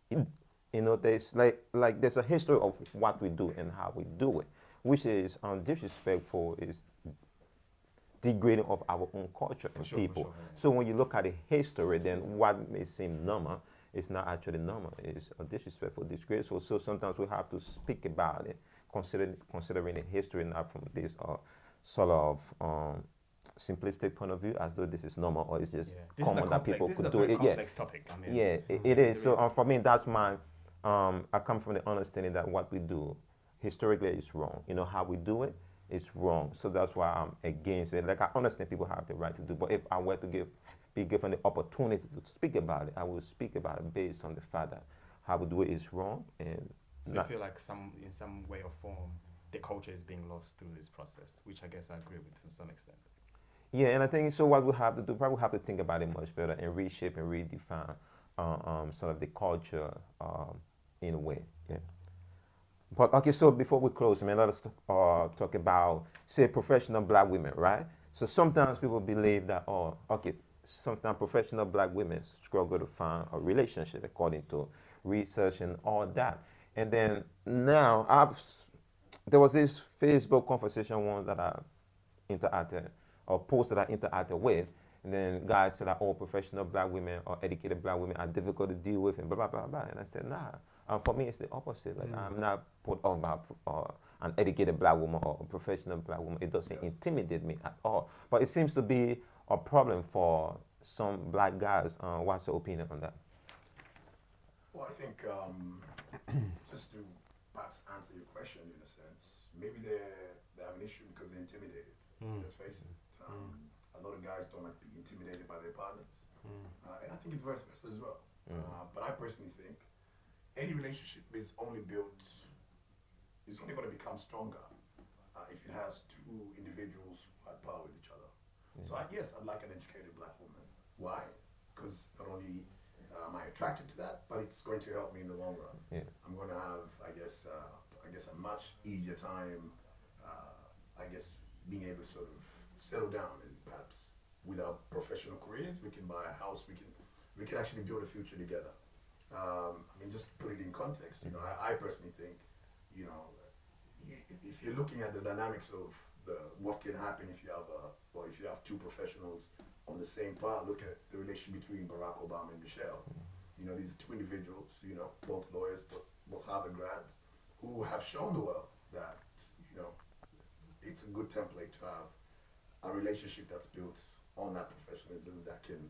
You know, there's like there's a history of what we do and how we do it, which is disrespectful, is degrading of our own culture and sure, for people. sure, yeah. So when you look at the history, then what may seem normal is not actually normal. It's disrespectful, disgraceful. So sometimes we have to speak about it, considering the history, not from this sort of simplistic point of view, as though this is normal or it's just Yeah. This is a common that complex- people this is could a do very it. Yeah, complex topic. I mean, yeah, it there is. So is. for me, that's my. I come from the understanding that what we do historically is wrong. You know how we do it is wrong. So that's why I'm against it. Like I understand people have the right to do, but if I were to be given the opportunity to speak about it, I will speak about it based on the fact that how we do it is wrong and So not- you feel like in some way or form, the culture is being lost through this process, which I guess I agree with to some extent. Yeah, and I think so. What we have to do, probably have to think about it much better and reshape and redefine sort of the culture in a way. Yeah. But okay, so before we close, man, let us talk about, say, professional black women, right? So sometimes people believe that, sometimes professional black women struggle to find a relationship according to research and all that. And then now there was this Facebook conversation once that I interacted or post that I interacted with, and then guys said that all professional black women or educated black women are difficult to deal with and blah blah blah blah. And I said, nah. For me, it's the opposite. Like I'm not put off by an educated black woman or a professional black woman. It doesn't intimidate me at all. But it seems to be a problem for some black guys. What's your opinion on that? Well, I think just to perhaps answer your question in a sense, maybe they have an issue because they're intimidated. Let's face it. A lot of guys don't like to be intimidated by their partners, and I think it's vice versa as well. But I personally think any relationship is only going to become stronger if it has two individuals who are at par with each other. So yes, I'd like an educated black woman. Why? Because not only am I attracted to that, but it's going to help me in the long run. Yeah. I'm going to have, I guess, a much easier time, being able to sort of settle down and perhaps with our professional careers, we can buy a house, we can actually build a future together. Just to put it in context, I personally think, if you're looking at the dynamics of what can happen if you have two professionals on the same par, look at the relation between Barack Obama and Michelle. These are two individuals, both lawyers, both Harvard grads, who have shown the world that, it's a good template to have a relationship that's built on that professionalism that can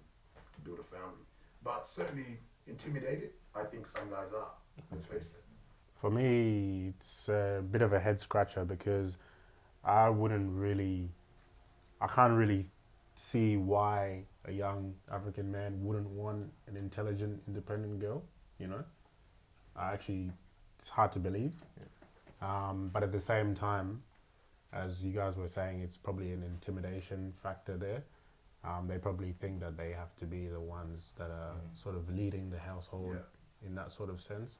build a family. But certainly intimidated, I think some guys are, let's face it. For me, it's a bit of a head scratcher because I can't really see why a young African man wouldn't want an intelligent, independent girl, it's hard to believe. But at the same time, as you guys were saying, it's probably an intimidation factor there. They probably think that they have to be the ones that are sort of leading the household in that sort of sense.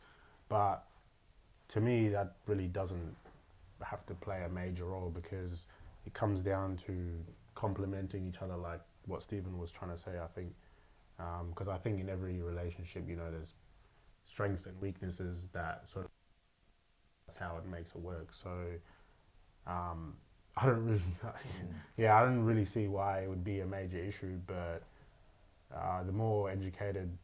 But to me, that really doesn't have to play a major role because it comes down to complementing each other, like what Stephen was trying to say, I think. Because I think in every relationship, there's strengths and weaknesses that sort of, that's how it makes it work. So I don't really see why it would be a major issue, but the more educated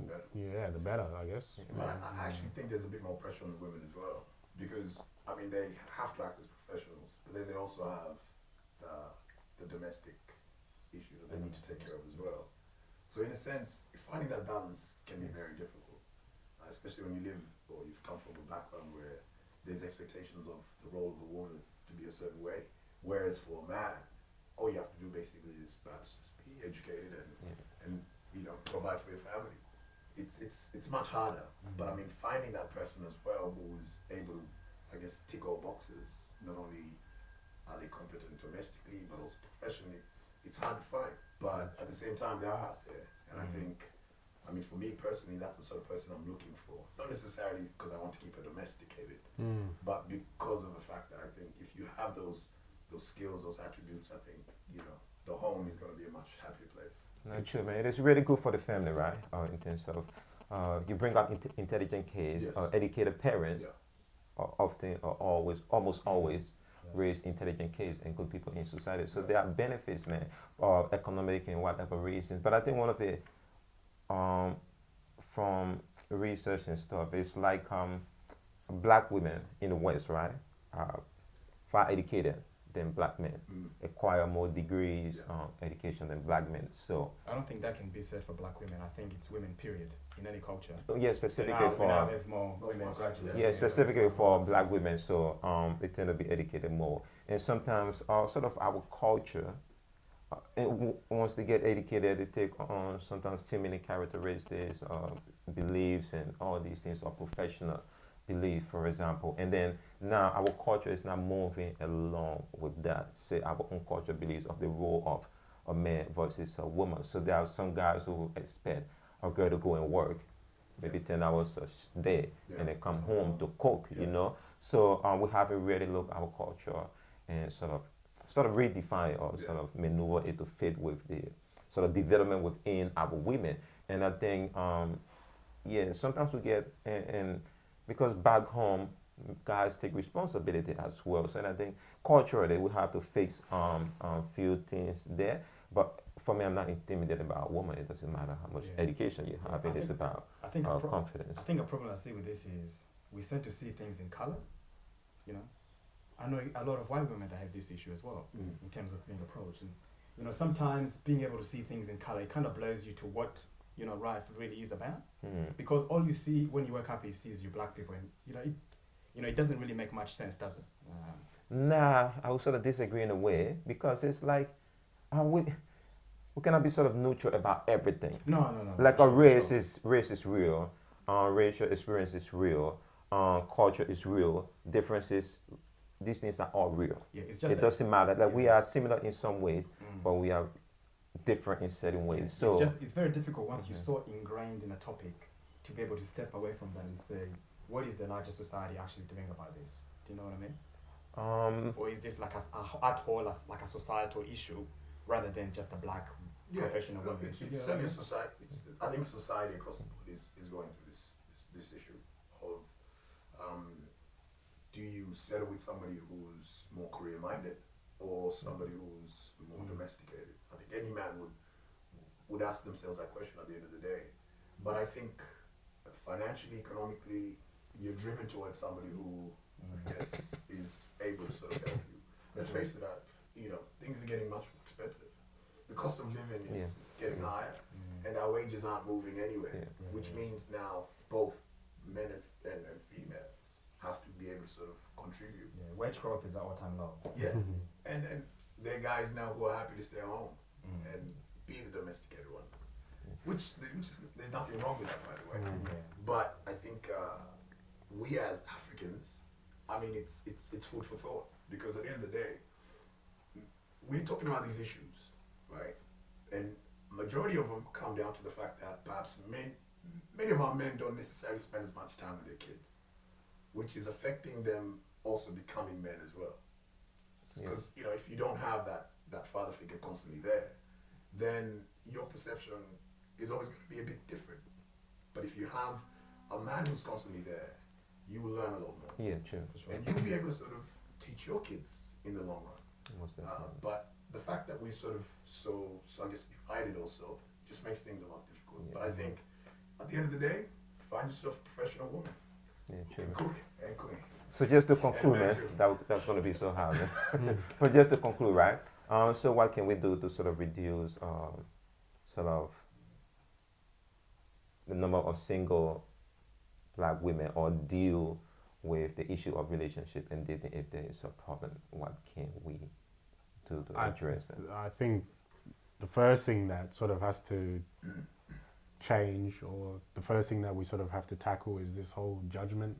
better. Yeah, the better, I guess. But I actually think there's a bit more pressure on the women as well, because I mean they have to act as professionals, but then they also have the domestic issues that they need to take care of as well. So in a sense, finding that balance can be very difficult, especially when you live or you've come from a background where there's expectations of the role of a woman to be a certain way, whereas for a man, all you have to do basically is perhaps just be educated and you know, provide for your family. It's much harder, but I mean finding that person as well who's able to, I guess, tick all boxes. Not only are they competent domestically, but also professionally, it's hard to find. But at the same time, they are out there, and I think, I mean, for me personally, that's the sort of person I'm looking for. Not necessarily because I want to keep her domesticated, but because of the fact that I think if you have those skills, those attributes, I think, you know, the home is going to be a much happier place. Not true, man. It is really good for the family, right? In terms of you bring up intelligent kids, Yes. educated parents, Yeah. often or always, almost always, raise intelligent kids and good people in society. So there are benefits, man, economic and whatever reasons. But I think one of the from research and stuff, it's like black women in the West, right, far educated than black men, acquire more degrees, education than black men. So I don't think that can be said for black women. I think it's women, period, in any culture. yeah, specifically Now for have more women graduate. yeah, specifically for black women. So they tend to be educated more, and sometimes sort of our culture. Once they get educated, they take on sometimes feminine characteristics, beliefs, and all these things, or professional belief, for example. And then now our culture is not moving along with that. Say our own culture believes of the role of a man versus a woman. So there are some guys who expect a girl to go and work, maybe 10 hours a day, and then come home to cook, you know. So we haven't really looked at our culture and sort of redefine or sort of maneuver it to fit with the sort of development within our women. And I think, sometimes we get, and because back home, guys take responsibility as well. So and I think culturally we have to fix few things there. But for me, I'm not intimidated by a woman. It doesn't matter how much education you have. It is about confidence. I think a problem I see with this is we tend to see things in color, you know. I know a lot of white women that have this issue as well in terms of being approached. And, you know, sometimes being able to see things in color, it kind of blurs you to what, you know, life really is about. Because all you see when you wake up is you black people, and it doesn't really make much sense, does it? Nah, I would sort of disagree in a way, because it's like we cannot be sort of neutral about everything. No. Like a race is real, racial experience is real, culture is real, differences. These things are all real. Yeah, it's just it doesn't matter. Like we are similar in some ways, but we are different in certain ways. Yeah, so it's very difficult once you're so ingrained in a topic to be able to step away from that and say, what is the larger society actually doing about this? Do you know what I mean? Or is this like like a societal issue rather than just a black professional woman? It's certainly society. I think society across the board is going through this issue of do you settle with somebody who's more career-minded or somebody who's more domesticated? I think any man would ask themselves that question at the end of the day. But I think financially, economically, you're driven towards somebody who, I guess, is able to sort of help you. Let's face it, things are getting much more expensive. The cost of living is getting higher, and our wages aren't moving anywhere, which means now both men and females have to be able to sort of contribute. Yeah, wage growth is at all-time lows. Yeah, and there are guys now who are happy to stay home and be the domesticated ones, which is, there's nothing wrong with that, by the way. But I think we as Africans, I mean, it's food for thought, because at the end of the day, we're talking about these issues, right? And majority of them come down to the fact that perhaps many of our men don't necessarily spend as much time with their kids, which is affecting them also becoming men as well. Because if you don't have that father figure constantly there, then your perception is always going to be a bit different. But if you have a man who's constantly there, you will learn a lot more. yeah, true. For sure. And you'll be able to sort of teach your kids in the long run. Most definitely. But the fact that we're sort of so I guess divided also just makes things a lot difficult. But I think at the end of the day, find yourself a professional woman. Yeah, true. Cook and clean. So just to conclude, And man, too. that's going to be so hard, man. But just to conclude, right? So what can we do to sort of reduce sort of the number of single black women, or deal with the issue of relationship and dating if there is a problem? What can we do to address that? I think the first thing that sort of has to change, or the first thing that we sort of have to tackle, is this whole judgment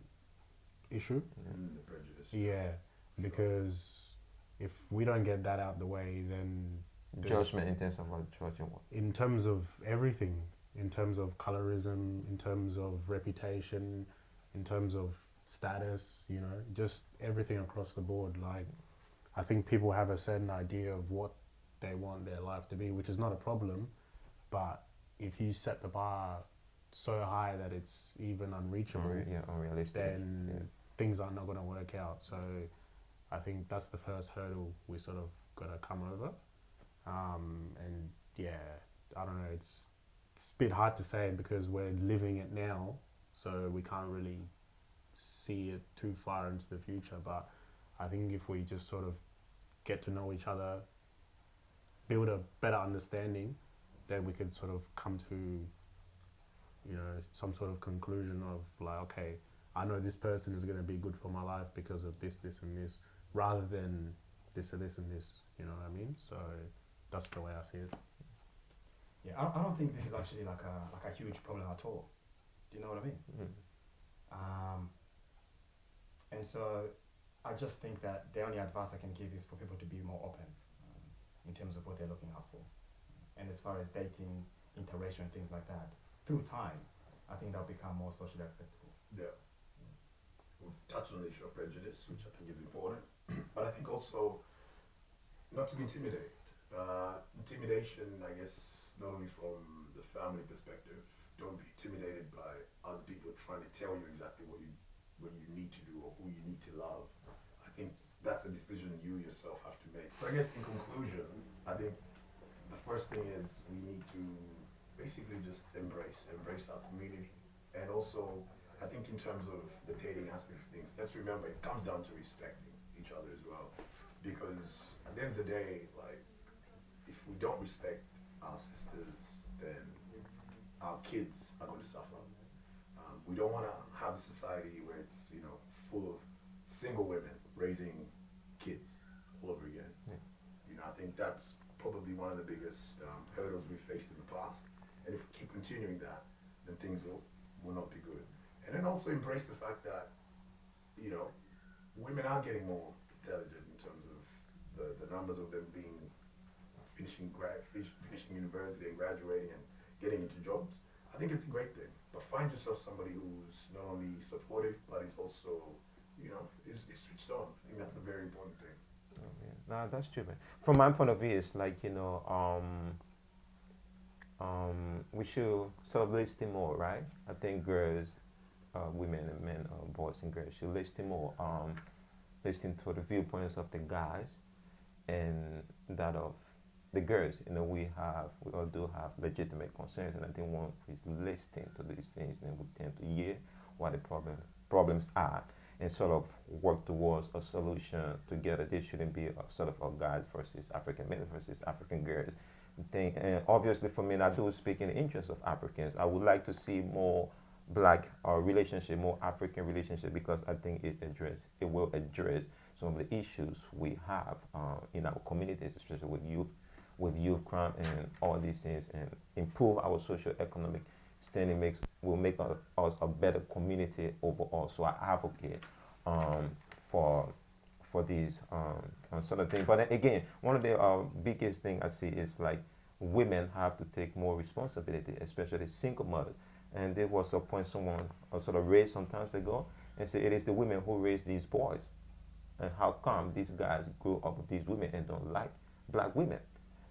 issue. The prejudice. Yeah, because if we don't get that out the way, then there's- Judgment in terms of what judging what? in terms of everything, in terms of colorism, in terms of reputation, in terms of status, you know, just everything across the board. Like, I think people have a certain idea of what they want their life to be, which is not a problem, but if you set the bar so high that it's even unreachable, Unrealistic. then things are not going to work out. So I think that's the first hurdle we sort of got to come over. And yeah, I don't know, it's a bit hard to say because we're living it now, so we can't really see it too far into the future. But I think if we just sort of get to know each other, build a better understanding, then we could sort of come to, you know, some sort of conclusion of like, okay, I know this person is going to be good for my life because of this, this, and this, rather than this or this and this. You know what I mean? So that's the way I see it. Yeah, I don't think this is actually like a huge problem at all. Do you know what I mean? And so I just think that the only advice I can give is for people to be more open in terms of what they're looking out for. And as far as dating, interracial and things like that, through time, I think that'll become more socially acceptable. Yeah. We'll touch on the issue of prejudice, which I think is important. But I think also not to be intimidated. Intimidation, I guess, not only from the family perspective, don't be intimidated by other people trying to tell you exactly what you need to do or who you need to love. I think that's a decision you yourself have to make. So I guess in conclusion, I think the first thing is we need to basically just embrace our community. And also, I think in terms of the dating aspect of things, let's remember it comes down to respecting each other as well. Because at the end of the day, like, if we don't respect our sisters, then our kids are going to suffer. We don't want to have a society where it's, you know, full of single women raising kids all over again. Yeah. You know, I think that's probably one of the biggest hurdles we've faced in the past. And if we keep continuing that, then things will not be good. And then also embrace the fact that, you know, women are getting more intelligent in terms of the numbers of them being finishing university and graduating and getting into jobs. I think it's a great thing. But find yourself somebody who's not only supportive, but is also, you know, is switched on. I think that's a very important thing. Oh, yeah. No, that's true, man. From my point of view, it's like, you know, we should sort of listen more, right? I think girls, women and men, boys and girls should listen more. Listen to the viewpoints of the guys and that of the girls. You know, we all do have legitimate concerns, and I think once we listen to these things, then we tend to hear what the problems are and sort of work towards a solution together. This shouldn't be a sort of a guys versus African men versus African girls thing. And obviously for me, I do speak in the interest of Africans. I would like to see more black relationship, more African relationship, because I think it will address some of the issues we have in our communities, especially with youth crime and all these things, and improve our socio-economic standing will make us a better community overall. So I advocate for these sort of things. But then again, one of the biggest thing I see is like women have to take more responsibility, especially single mothers. And there was a point someone sort of raised some time ago and said it is the women who raise these boys. And how come these guys grew up with these women and don't like black women?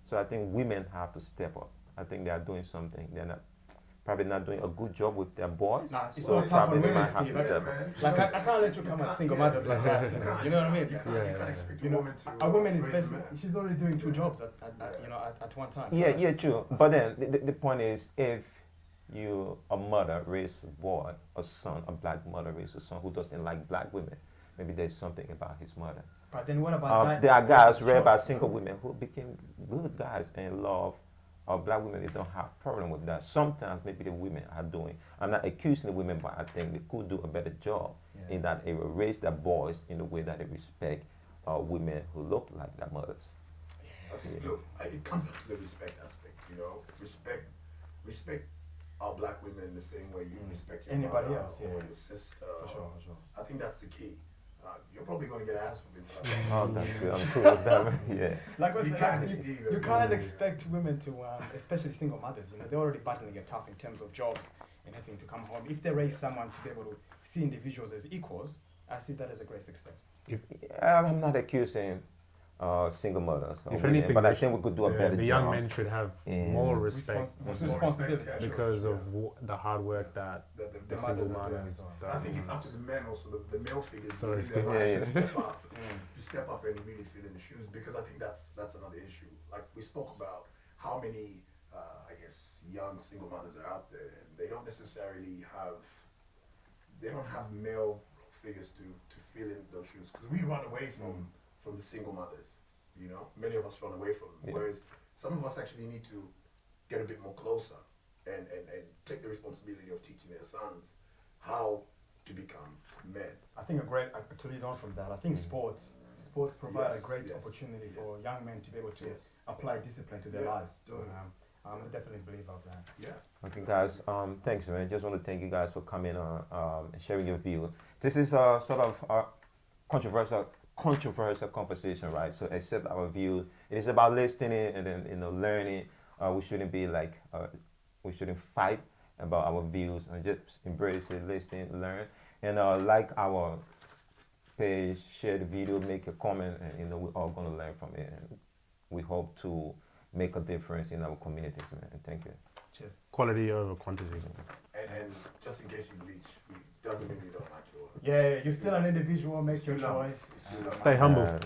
So I think women have to step up. I think they are doing something. They're probably not doing a good job with their boys. Nah, it's so so tough on they women, might have Steve. to step up. Like I can't let you come at single mothers like that. You know what I mean? You can't expect You a know, woman to a woman is raise a basically, man. she's already doing two jobs at one time. Yeah, So- yeah, true. But then the point is, if a mother raise a boy, a son, a black mother raise a son who doesn't like black women, maybe there's something about his mother. But then what about that? There are guys read by choice, single women who became good guys and love black women. They don't have problem with that. Sometimes maybe the women are doing. I'm not accusing the women, but I think they could do a better job in that they will raise their boys in the way that they respect women who look like their mothers. Okay, look, it comes up to the respect aspect. You know, respect our black women in the same way you respect your Anybody mother else, or yeah. your sister. For sure, for sure. I think that's the key. You're probably going to get asked for it. Oh, that's good. I'm cool with that. Yeah. Like You can't you can't expect women to, especially single mothers, you know, they're already battling it tough in terms of jobs and having to come home. If they raise someone to be able to see individuals as equals, I see that as a great success. I'm not accusing single mothers, If women, anything, but I they think we could do a better the job. young men should have more respect Responsibility. because of the hard work that the single mothers are doing mothers. as well. I think it's up to the men also, the male figures, Sorry, in their Steve. lives to step up, to step up and really fill in the shoes, because I think that's another issue. Like we spoke about how many, I guess, young single mothers are out there, and they don't necessarily have male figures to fill in those shoes, because we run away from the single mothers. You know, many of us run away from them, whereas some of us actually need to get a bit more closer and take the responsibility of teaching their sons how to become men. I think to lead on from that, I think sports provide a great Yes, opportunity for yes. young men to be able to Yes. apply discipline to their Yeah, lives. totally. I definitely believe of that. Yeah. Okay, guys. Thanks, man. Just want to thank you guys for coming on and sharing your view. This is a sort of a controversial conversation, right? So accept our view. It is about listening and then learning. We shouldn't be like we shouldn't fight about our views and just embrace it, listen, learn, and like our page, share the video, make a comment, and we're all gonna learn from it. And we hope to make a difference in our communities, man. And thank you. Cheers. Quality over quantity. And just in case you bleach, doesn't mean you don't like your. Yeah, you're still an individual. Make your Still love. choice. Still love. Stay humble.